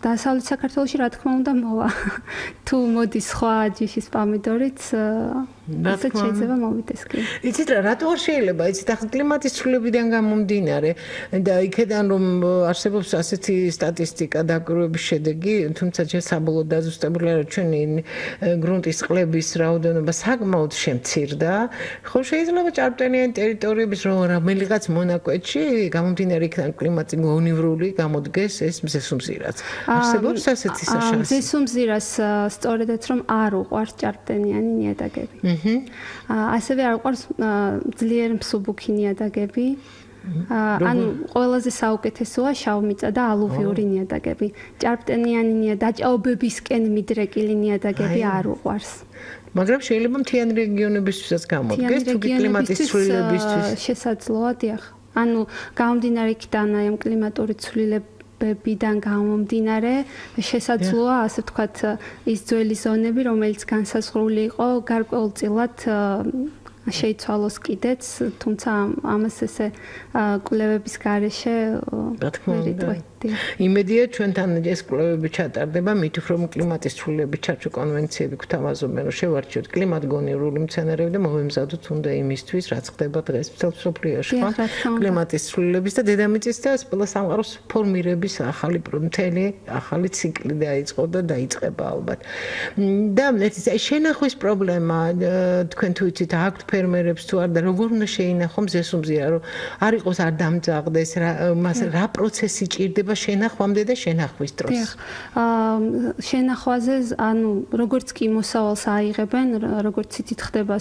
დასავლეთ საქართველოში რა თქმა უნდა მოვა თუ მოდის სხვა ჯიშის პამიდორიც რასაც შეიძლება მოვიდეს კი იცით რა რატო არ შეიძლება იცით ახლა კლიმატის ცვლილებიდან გამომდინარე და იქედან რომ არსებობს ასეთი სტატისტიკა დაკვირვების შედეგი თუმცა ჯერ საბოლოო დაზუსტებულია რომ ჩვენი გრუნტის წყლების რაოდენობა საკმაოდ შემცირდა ხო შეიძლება ჭარბტენიანი ტერიტორიების რომ რომელიღაც მონაკვეთში გამომდინარე იქიდან კლიმატი გონივრული გამოდგეს ეს მზესუმზირაც არსებობს ასეთი საშანსი მზესუმზირას სწორედაც რომ არ უყვარს ჭარბტენიანი ნიადაგები ასევე არ უყვარს ძლიერ მსუბუქი ნიადაგები ანუ ყველაზე საუკეთესოა შავმიწა და ალუვიური ნიადაგები ჭარბტენიანი დაჭაობებისკენ მიდრეკილი ნიადაგები არ უყვარს მაგრამ შეიძლება მთიანი რეგიონებისთვისაც გამოდგეს თუ კლიმატის ცვლილებისთვის შესაძლოა დიახ ანუ გამომდინარე იქიდან აი ამ კლიმატური ცვლილებებიდან გამომდინარე შესაძლოა ასე ვთქვათ ის ძველი ზონები რომელიც განსაზღვრული იყო გარკვეულწილად შეიცვალოს კიდეც თუმცა ამას ესე კვლევების გარეშე იმედია ჩვენთან ეს კვლევები ჩატარდება მით უფრო კლიმატის ცვლილების ჩარჩო კონვენციები გვთავაზობენ რომ შევარჩიოთ კლიმატგონივრული მცენარეები და მოვემზადოთ უნდა იმისთვის რაც ხდება დღეს მთელ მსოფლიოში ხო კლიმატის ცვლილების და დედამიწის და სამყაროს ფორმირების ახალი ციკლი დაიწყო და დაიწყება ალბათ და შენახვის პრობლემა თქვენ თუ იცით აქვთ ფერმერებს თუ არ და როგორ უნდა შეინახო მზესუმზირა რომ არ იყოს არ დამძაღდეს რა პროცესი ჭირდება შენახვამდე და შენახვის დროს. შენახვაზე ანუ როგორც კი მოსავალს აიღებენ, როგორც იცით ხდება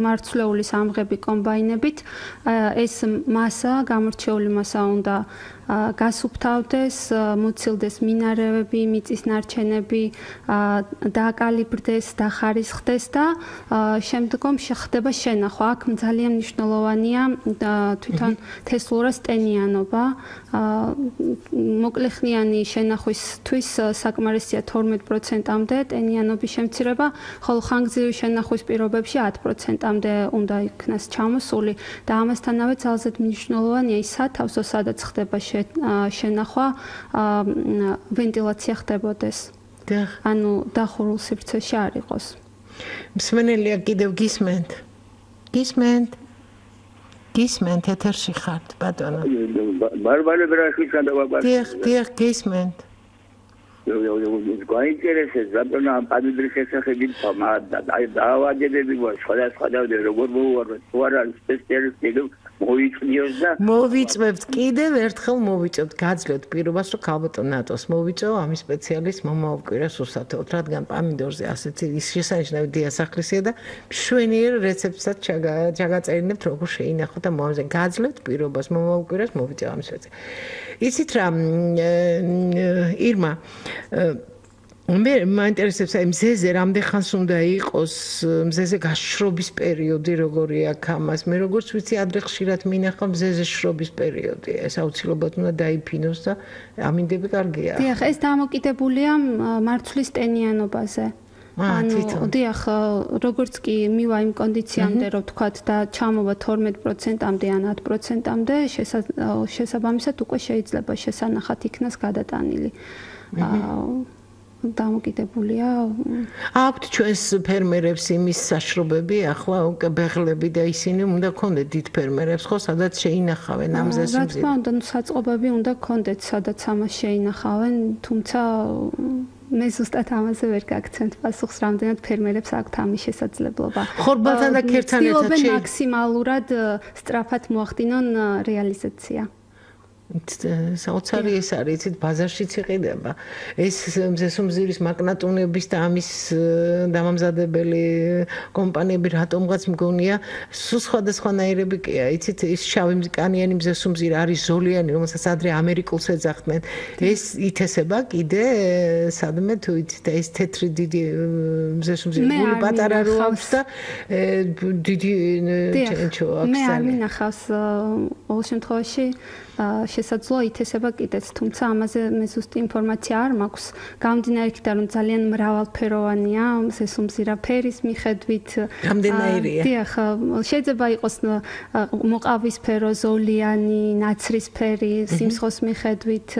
მარცვლეულის ამღები კომბაინებით, ეს მასა, გამორჩეული მასა უნდა გასუფთავდეს, მოცილდეს მინარევები, მიწის ნარჩენები, დააკალიბრდეს, დახარისხდეს და შემდგომ ხდება შენახვა. აქ ძალიან მნიშვნელოვანია თვითონ თესლურას ტენიანობა. მოკლეხნიანი შენახვისთვის საკმარისია 12%-მდე ტენიანობის შემცირება, ხოლო ხანგრძლივი შენახვის პირობებში 10%-მდე უნდა იქნას ჩამოსული და ამასთანავე ძალზედ მნიშვნელოვანია ის სათავსო, სადაც ხდება შენახვა, ვენტილაცია ხდებოდეს. ანუ დახურულ სივრცეში არ იყოს. მსმენელია კიდევ გისმენთ? გისმენთ ეთერში ხართ, ბატონო. ბარბარე ბრაშიცა და ბაბა. დიახ, გისმენთ. გაინტერესებს ბატონო ამ პანდრის შესახებით დაავადებები სხვადასხვა და როგორ მოუვაროთ თუ არ არის სპეციალისტი მოვიწვიოს და მოვიწვევთ კიდევ ერთხელ მოვიწვევთ გაძლევთ პირობას რომ ქალბატონ ნატოს მოვიწვევ ამის სპეციალისტ მომავალ კვირას უსათეოდ რადგან პამიდორზე ასეთი ის შესანიშნავი დიასახლისია და მშვენიერ რეცეპტსაც ჩაგაწერინებთ როგორ შეინახოთ და მომავალზე გაძლევთ პირობას მომავალ კვირას მოვიწევ ამის სპეციალისტ იცით რა ირმა მე მაინტერესებს აი მზეზე რამდენ ხანს უნდა იყოს მზეზე გაშრობის პერიოდი როგორი აქვს ამას მე როგორც ვიცი ადრე ხშირად მინახავ მზეზე შრობის პერიოდი ეს აუცილებლად უნდა დაიფინოს და ამინდები კარგია დიახ ეს დამოკიდებულია მარცვლის ტენიანობაზე ანუ დიახ როგორც კი მივა იმ კონდიციამდე რომ თქვათ და ჩამოვა 12%-მდე ან 10%-მდე შესაბამისად უკვე შეიძლება შესანახად იქნას გადატანილი დამოკიდებულია აქვთ ჩვენს ფერმერებს იმის საშრობები ახლა უკვე ბეღლები და ისინი უნდა გქონდეთ დიდ ფერმერებს ხო სადაც შეინახავენ ამ მზესუმზირას რა თქმა უნდა საწყობები უნდა გქონდეთ სადაც ამას შეინახავენ თუმცა მე ზუსტად ამაზე ვერ გაგცემთ პასუხს რამდენად ფერმერებს აქვთ ამის შესაძლებლობა ხორბალთან და ქერთან ერთად მაქსიმალურად სწრაფად მოახდინონ რეალიზაცია საოცარი ეს არის იცით ბაზარშიც იყიდება ეს მზესუმზირის მაკნატუნების და ამის დამამზადებელი კომპანიები რატომღაც მგონია სულ სხვადასხვანაირები კია იცით ის შავი კანიანი მზესუმზირა არის ზოლიანი რომელსაც ადრე ამერიკულს ეძახდნენ ეს ითესება კიდე სადმე თუ იცით ეს თეთრი დიდი მზესუმზირი გული პატარა რო აქვს და დიდი ჩენჩო აქვს მე არ მინახავს ყოველ შემთხვევაში შესაძლოა ითესება კიდეც, თუმცა ამაზე მე ზუსტი ინფორმაცია არ მაქვს. გამომდინარე იქიდან, რომ ძალიან მრავალფეროვანია, მზესუმზირა ფერის მიხედვით. რამდენაირია? დიახ, შეიძლება იყოს მოყავისფერო, ზოლიანი, ნაცრისფერი, სიმსხოს მიხედვით,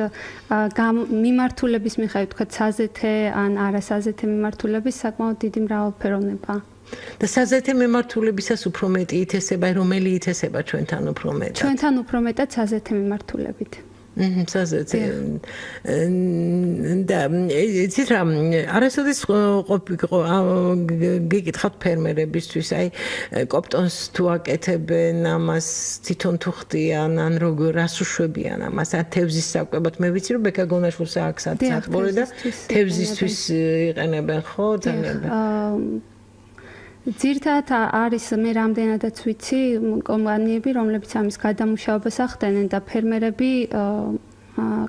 მიმართულების მიხედვით, თქვა საზეთე ან არასაზეთე მიმართულების საკმაოდ დიდი მრავალფეროვნება. და საზეთე მიმართულებისას უფრო მეტი ითესება, რომელი ითესება ჩვენთან უფრო მეტად? ჩვენთან უფრო მეტად საზეთე მიმართულებით. საზეთე. და იცით რა, არასოდეს გიკითხავთ ფერმერებისთვის, აი კოპტონს თუ აკეთებენ, ამას თვითონ თუ ხდიან, ან როგორ რას უშვებიან ამას, ან თევზის საკვებად. მე ვიცი რომ ბექაგონაშვილს აქვს საწმორი და თევზისთვის იყენებენ, ხო, ძალიან. ძირთად არის მე რამდენადაც ვიცი კომპანიები, რომლებიც ამის გადამუშავებას ახდენენ და ფერმერები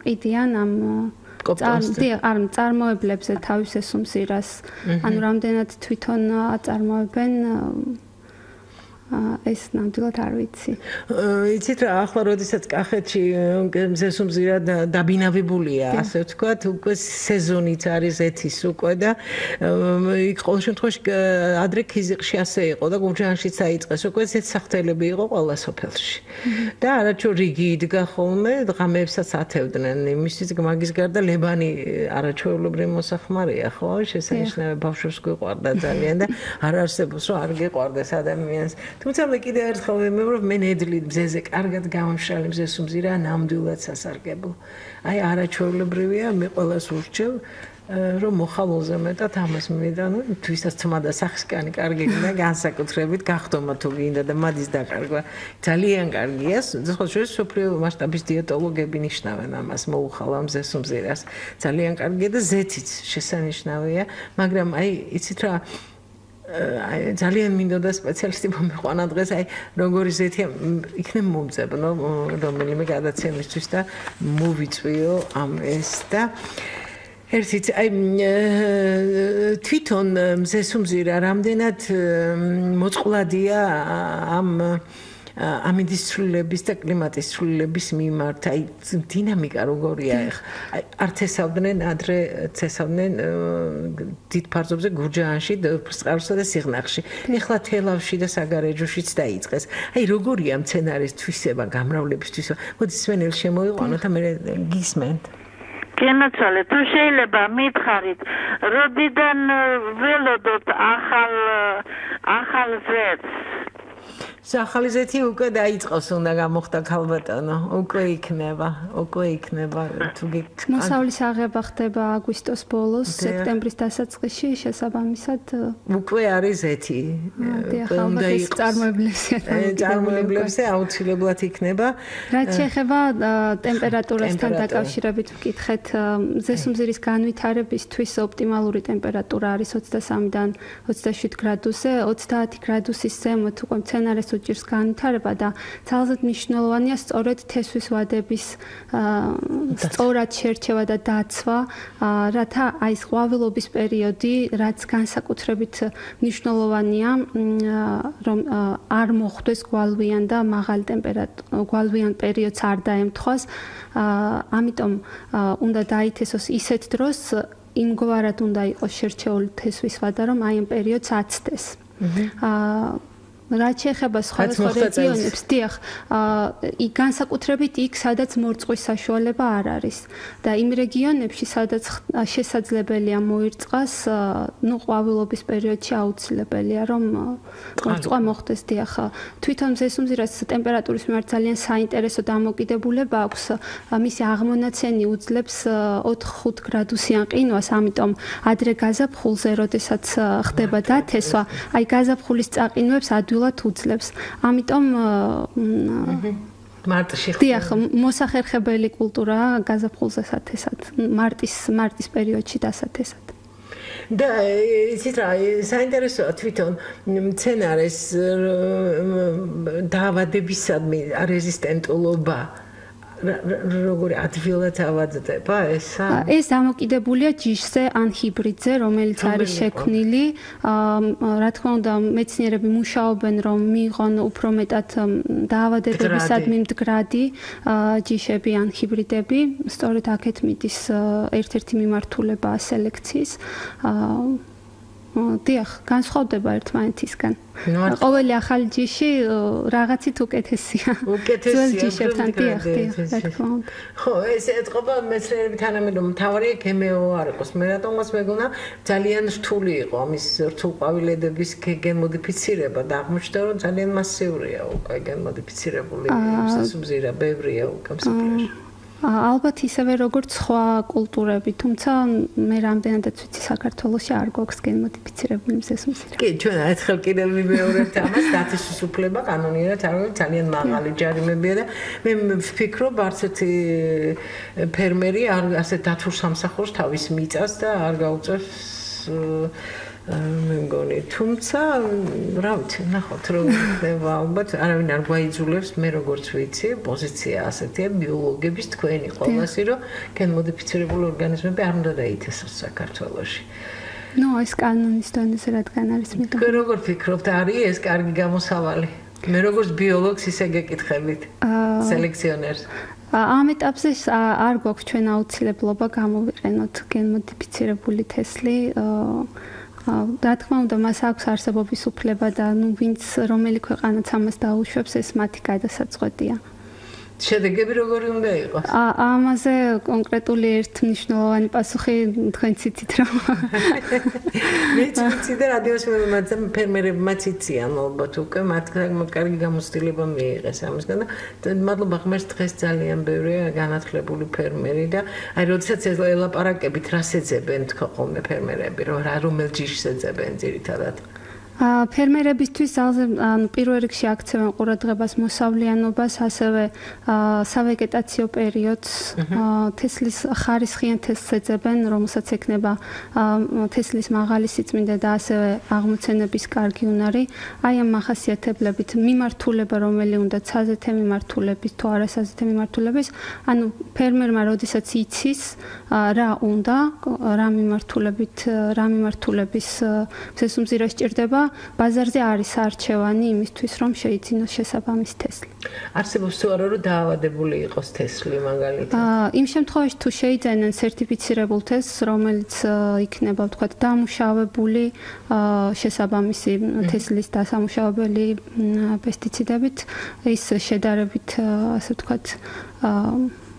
ყიდიან ამ წარმოებლებზე თავის მზესუმზირას. ანუ რამდენად თვითონ აწარმოებენ ეს ნამდვილად არ ვიცი. იცით რა, ახლა როდესაც კახეთში მზესუმზირა დაბინავებულია, ასე ვთქვათ, უკვე სეზონიც არის ზეთის უკვე და იქ ყოველ შემთხვევაში ადრე ქიზიყში ასე იყო და გურჯაანშიც აიწყეს, უკვე ზეთსახდელები იყო ყველა სოფელში. და არაჩვეულ რიგი იდგა ხოლმე, ღამეებსაც ათევდნენ. იმისთვის მაგის გარდა ლებანი არაჩვეულებრივი მოსახმარია, ხო? შესანიშნავი ბავშვებს გვიყვარდა ძალიან და არ არსებობს რომ არ გიყვარდეს ადამიანს. თუმცა მე კიდევ ერთხელ ვიმეორებ მე ნედლი მზეზე კარგად გამომშრალი მზესუმზირა ნამდვილად სასარგებლო. აი არაჩვეულებრივია, მე ყველას ურჩევ რომ მოხალულზე მეტად ამას მივიდა, ну, თვისაც თმა და სახისკანი კარგი გინდა, განსაკუთრებით გახდომა თუ გინდა და მადის დაკარგვა ძალიან კარგია. ხო, შეიძლება სოფლიო მასშტაბის დიეტოლოგები ნიშნავენ ამას, მოუხალა მზესუმზირას. ძალიან კარგია და ზეთიც შესანიშნავია, მაგრამ აი, იცით რა, ძალიან მინდოდა სპეციალისტი მომიყვანა დღეს, აი, როგორი ზეთია, იქნებ მომწებნო რომელიმე გადაცემისთვის და მოვიწვიო ამ ეს და ერთიც აი თვითონ მზესუმზირა რამდენად მოწყვლადია ამ ამინდის ცვლილების და კლიმატის ცვლილების მიმართ, აი დინამიკა როგორია ეხლა, არ ცესავდნენ ადრე ცესავდნენ დიდ ფარგლებზე გურჯაანში, წყაროსა და სიღნაღში. ეხლა თელავში და საგარეჯოშიც დაიწყეს. აი როგორია მცენარის თვისება, გამრავლების თვისება. მოდი სვენელი შემოიყვანოთ და მე გისმენთ. გენაცვალე, თუ შეიძლება მითხარით, როდიდან ველოდოთ ახალ ზეთს? ახალი ზეთი უკვე დაიწყოს, უნდა გამოხდა ქალბატონო, უკვე იქნება თუ მოსავლის აღება ხდება აგვისტოს ბოლოს, სექტემბრის დასაწყისში შესაბამისად უკვე არის ზეთი. უნდა იყოს წარმოებლებზე აუცილებლად იქნება. რაც შეეხება ტემპერატურასთან დაკავშირებით ვკითხეთ, მზესუმზირის განვითარებისთვის ოპტიმალური ტემპერატურა არის 23-დან 27 გრადუსზე, 30 გრადუსის ზემოთ უკვე მცენარეს უჭირს განვითარება და ძალზედ მნიშვნელოვანია სწორედ თესვის ვადების სწორად შერჩევა და დაცვა, რათა აი ეს ყვავილობის პერიოდი, რაც განსაკუთრებით მნიშვნელოვანია, რომ არ მოხვდეს გვალვიან და მაღალი გვალვიან პერიოდს არ დაემთხვას, ამიტომ უნდა დაითესოს ისეთ დროს, იმგვარად უნდა იყოს შერჩეული თესვის ვადა, რომ აი ამ პერიოდს აცდეს. რაც შეეხება სხვადასხვა რეგიონებს, დიახ, განსაკუთრებით იქ, სადაც მორწყვის საშუალება არ არის და იმ რეგიონებში, სადაც შესაძლებელია მოირწყას, ну, ყვავილობის პერიოდში აუცილებელია, რომ მორწყვა მოხდეს, დიახ. თვითონ მზესუმზირას ტემპერატურის მიმართ ძალიან საინტერესო დამოკიდებულება აქვს, მისი აღმონაცენი უძლებს 4-5 გრადუსიან ყინვას, ამიტომ ადრე გაზაფხულზე, როდესაც ხდება დათესვა, აი გაზაფხულის წაყინვებს ადვილად უძლებს. ამიტომ მარტში დიახ, მოსახერხებელი კულტურაა გაზაფხულზე სათესად, მარტის პერიოდში დასათესად. და იცით რა, საინტერესოა თვითონ მცენარეს დაავადებისადმი რეზისტენტულობა როგორი ადვილად ავადდება ესა? ეს დამოკიდებულია ჯიშზე ან ჰიბრიდზე, რომელიც არის შექმნილი. რა თქმა უნდა, მეცნიერები მუშაობენ, რომ მიიღონ უფრო მეტად დაავადებებისადმი მდგრადი ჯიშები ან ჰიბრიდები. სწორედ აქეთ მიდის ერთ-ერთი მიმართულებაა სელექციის. დიახ, განსხვავდება ერთმანეთისგან. ყოველი ახალი ჯიში რაღაცით უკეთესია. ძველ ჯიშებთან, დიახ, რა თქმა უნდა. ხო, ეს ეთყობა მეცნიერები თანამედროვე მთავარია გემეო არ იყოს. მე რატომაც მეგონა ძალიან რთული იყო ამის რთულყვავილედების გენმოდიფიცირება და აღმოჩნდა, რომ ძალიან მასიურია უკვე გენმოდიფიცირებული მზესუმზირა, ბევრია უკვე მსოფლიოში. ალბათ ისევე როგორც სხვა კულტურები, თუმცა მე რამდენადაც ვიცი საქართველოში არ გვაქვს გენმოდიფიცირებული მზესუმზირა. კი, ჩვენ ერთხელ კიდევ ვიმეორებთ ამას, დათესვის უფლება კანონიერად არ არის, ძალიან მაღალი ჯარიმებია და მე ვფიქრობ, არც ერთი ფერმერი ასე დათულ სამსახურს თავის მიწას და არ გაუწევს მე მგონი, თუმცა რა ვიცი, ნახოთ რომ ხდება, ალბათ არავინ არ გვაიძულებს, მე როგორც ვიცი, პოზიცია ასეთია ბიოლოგების თქვენი ყველასი, რომ გენმოდიფიცირებული ორგანიზმები არ უნდა დაითესოს საქართველოში. ნუ ეს კანონის დონეზე რადგან არის მიგა. თქვენ როგორ ფიქრობთ, არის ეს კარგი გამოსავალი? მე როგორც ბიოლოგს ისე გეკითხებით, სელექციონერს. ამ ეტაპზე არ გვაქვს ჩვენ აუცილებლობა გამოვიყენოთ გენმოდიფიცირებული თესლი. რა თქმა უნდა, მას აქვს არსებობის უფლება და ნუ ვინც რომელი ქვეყანაც ამას დაუშვებს, ეს მათი გადასაწყვეტია. შედეგები როგორი უნდა იყოს? ამაზე კონკრეტული ერთმნიშვნელოვანი პასუხი თქვენ ციცით რომ მეც ვიცი და რადიოს ფერმერებმაც იციან ალბათ უკვე მათ კარგი გამოცდილება მიიღეს ამისგან და მადლობა ღმერთს დღეს ძალიან ბევრია განათლებული ფერმერი და აი როდესაც ელაპარაკებით რას ეძებენ თქვა ხოლმე ფერმერები რომელ ჯიშს ეძებენ ძირითადად ფერმერებისთვის ძალზე პირველ რიგში აქცევენ ყურადღებას მოსავლიანობას, ასევე სავეგეტაციო პერიოდს, თესლის ხარისხიან თესლს ეძებენ, რომელსაც ექნება თესლის მაღალი სიწმინდე და ასევე აღმოცენების კარგი უნარი. აი ამ მახასიათებლებით მიმართულება, რომელი უნდა საზეთე მიმართულების თუ არასაზეთე მიმართულების, ანუ ფერმერმა როდესაც იცის რა უნდა, რა მიმართულების მზესუმზირა სჭირდება ბაზარზე არის არჩევანი იმისთვის რომ შეიძინოს შესაბამის თესლი. არსებობს თუ არა რომ დაავადებული იყოს თესლი მაგალითად? იმ შემთხვევაში თუ შეიძენენ სერტიფიცირებულ თესლს, რომელიც იქნება ვთქვათ დამუშავებული შესაბამისი თესლის დასამუშავებელი პესტიციდებით, ის შედარებით ასე ვთქვათ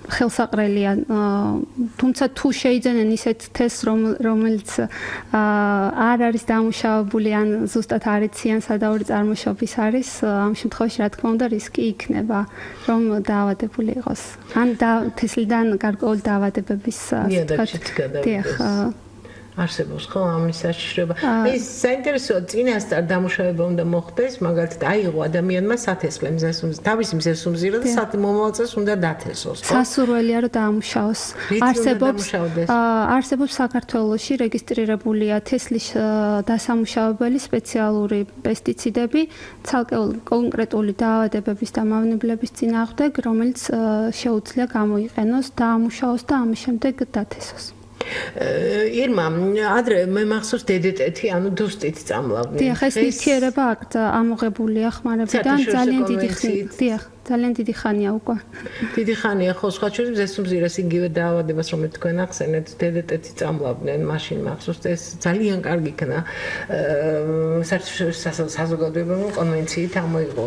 ხელსაყრელია, თუმცა თუ შეიძენენ ისეთ თესლს, რომელიც არ არის დამუშავებული ან ზუსტად არ იციან სადავორი წარმოშობის არის, ამ შემთხვევაში რა თქმა უნდა რისკი იქნება, რომ დაავადებული იყოს. ან თესლიდან გარკვეული დაავადებების არსებობს ხო ამის საშიშროება. ეს საინტერესოა, წინასწარ დამუშავება უნდა მოხდეს, მაგალითად, აიღო ადამიანმა სათესლე თავისი მზესუმზირა და მომავალ წელს უნდა დათესოს, ხო? სასურველია რომ დაამუშავოს. არსებობს საქართველოში რეგისტრირებულია თესლის დასამუშავებელი სპეციალური პესტიციდები, ცალკეულ კონკრეტული დაავადებების და მავნებლების წინააღმდეგ, რომელიც შეუძლია გამოიყენოს, დაამუშავოს და ამის შემდეგ დათესოს. ირმა, ადრე მე მახსოვს დედეტეთი, ანუ დუსტით წამლავდნენ. დიახ, ეს ნივთიერება აქ ამოღებულია ხმარებიდან ძალიან დიდი ხანია უკვე. დიდი ხანია, ხო, სხვა შორის მზესუმზირას იგივე დაავადებას, რომელიც თქვენ ახსენეთ, დედეტეთი წამლავდნენ, მაშინ მახსოვს ეს ძალიან კარგი იქნა. საზოგადოებრივი კონვენციით ამოიღო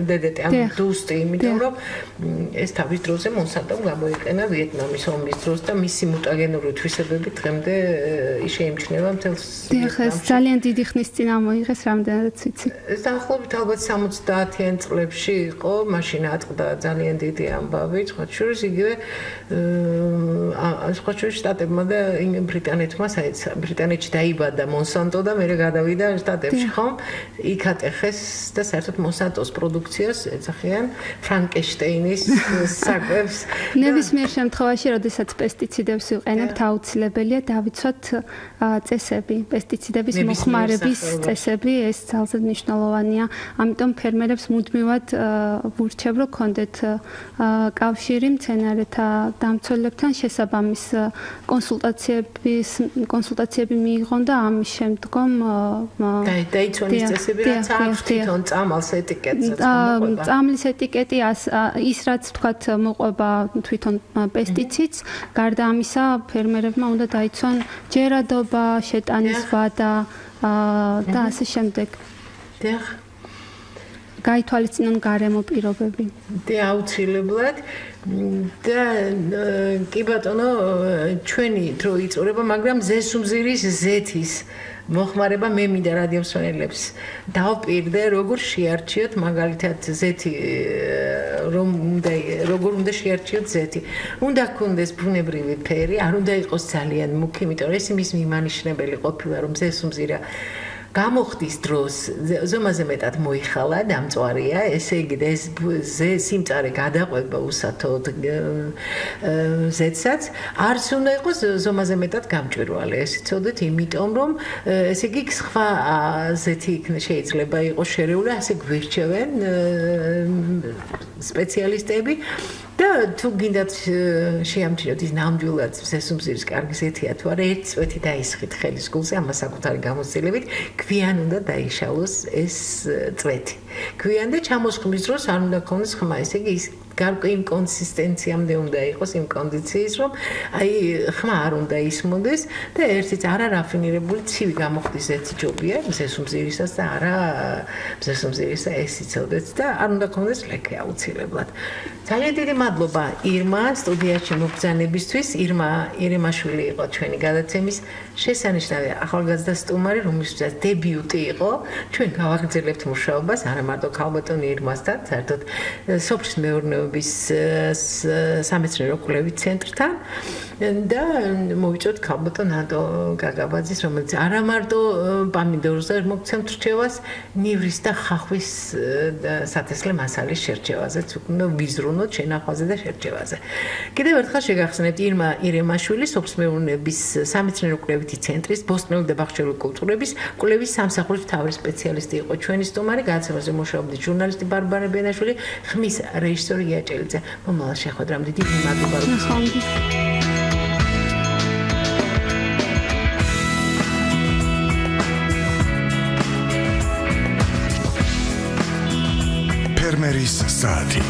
დედეტე, ანუ დუსტი, იმიტომ რომ ეს თავის დროზე მონსანტომ გამოიყენა ვიეტნამის ომის დროს და მისი მუტაგენური თვისებები დღემდე შეიმჩნევა მთელს. დიახ, ეს ძალიან დიდი ხნის წინ ამოიღეს, რამდენადაც ვიცი. ეს დაახლოებით ალბათ 70-იან წლებში იყო, მაშინ აწყდა ძალიან დიდი ამბავი, სხვა შორის იგივე სხვა შორის შტატებმა და ბრიტანეთმა, ბრიტანეთში დაიბადა მონსანტო და მერე გადავიდა შტატებში, ხომ? იქ ატეხეს და საერთოდ მონსანტოს პროდუქციას ეძახიან ფრანკენშტეინის საკვებს. ნებისმიერ შემთხვევაში, როდესაც პესტიციდებს ვიყენებთ, აუცილებელია დავიცვათ წესები, პესტიციდების მოხმარების წესები, ეს ძალზე მნიშვნელოვანია. ამიტომ ფერმერებს მუდმივად ვურჩევ, რომ კონდეთ კავშირი მცენარეთა დამცველებთან შესაბამის კონსულტაციები მიიღონ და ამის შემდგომ დაიცვან ის წესები, რაც აქვს თვითონ წამალს ეტიკეტსაც. წამლის ეტიკეტი ის რაც თქვათ მოყვება თვითონ პესტიციდს, გარდა ამისა ფერმერებმა უნდა დაიცვან ჯერადობა, შეტანის ვადა და ასე შემდეგ. დიახ. გაითვალისწინონ გარემო პირობები. აუცილებლად და კი ბატონო, ჩვენი დრო იწურება, მაგრამ ზესუმზირის ზეთის მოხმარება მე მინდა რადიომსმენელებს დავპირდე, როგორ შეარჩიოთ მაგალითად ზეთი, როგორ უნდა შეარჩიოთ ზეთი. უნდა გქონდეს ბუნებრივი ფერი, არ უნდა იყოს ძალიან მუქი, იმიტომ რომ ეს იმის მიმანიშნებელი ყოფილა, რომ ზესუმზირა გამოხდის დროს ზომაზე მეტად მოიხალა, დამწვარია, ესე იგი ეს სიმწარე გადაყვება უსათოდ ზეთსაც, არც უნდა იყოს ზომაზე მეტად გამჭვირვალე, ეს იცოდეთ, იმიტომ რომ ესე იგი სხვა ზეთი შეიძლება იყოს შერეული, ასე გვირჩევენ სპეციალისტები. და თუ გინდათ შეამჩნიოთ ის ნამდვილად ზესუმზირის კარგი ზეთია თუ არა, ერთ წვეთი დაისხით ხელის გულზე, ამას საკუთარი გამოცდილებით, გვიან უნდა დაიშალოს ეს წვეთი. გვიან და ჩამოსხმის დროს არ უნდა ქონდეს ხმა, ესე იგი ის იმ კონსისტენციამდე უნდა იყოს იმ კონდიციის, რომ აი ხმა არ უნდა ისმოდეს და ერთიც არა რაფინირებული ცივი გამოხდის ზეთი ჯობია მზესუმზირისას და არა მზესუმზირისა ეს იცოდეთ და არ უნდა გქონდეს ლექე აუცილებლად. ძალიან დიდი მადლობა ირმა სტუდიაში მობრძანებისთვის. ირემაშვილი იყო ჩვენი გადაცემის შესანიშნავი ახალგაზრდა სტუმარი, რომელსაც დებიუტი იყო. ჩვენ გავაგრძელებთ მუშაობას არა მარტო ქალბატონ ირმასთან, საერთოდ სოფლის მეურნეობის სამეცნიერო კვლევის ცენტრთან და მოვიწოთ ქალბატონ ანტო გაგაბაძის, რომელიც არა მარტო პამიდორზე მოგცემთ რჩევას, ნივრის და ხახვის სათესლე მასალის შერჩევაზეც უნდა ვიზრუნოთ შენახვაზე და შერჩევაზე. კიდევ ერთხელ შეგახსენებთ ირემაშვილი სოფლის მეურნეობის სამეცნიერო კვლევითი ცენტრის ბოსტნეული და ბაღჩეილი კულტურების კვლევის სამსახურის მთავარი სპეციალისტი იყო ჩვენი სტუმარი. გადაცემაზე მუშაობდი ჟურნალისტი ბარბარე ბენაშვილი, ხმის რეჟისორი იაჭელიძე. მომავალ შეხვედრამდე დიდი მადლობა. ფერმერის საათი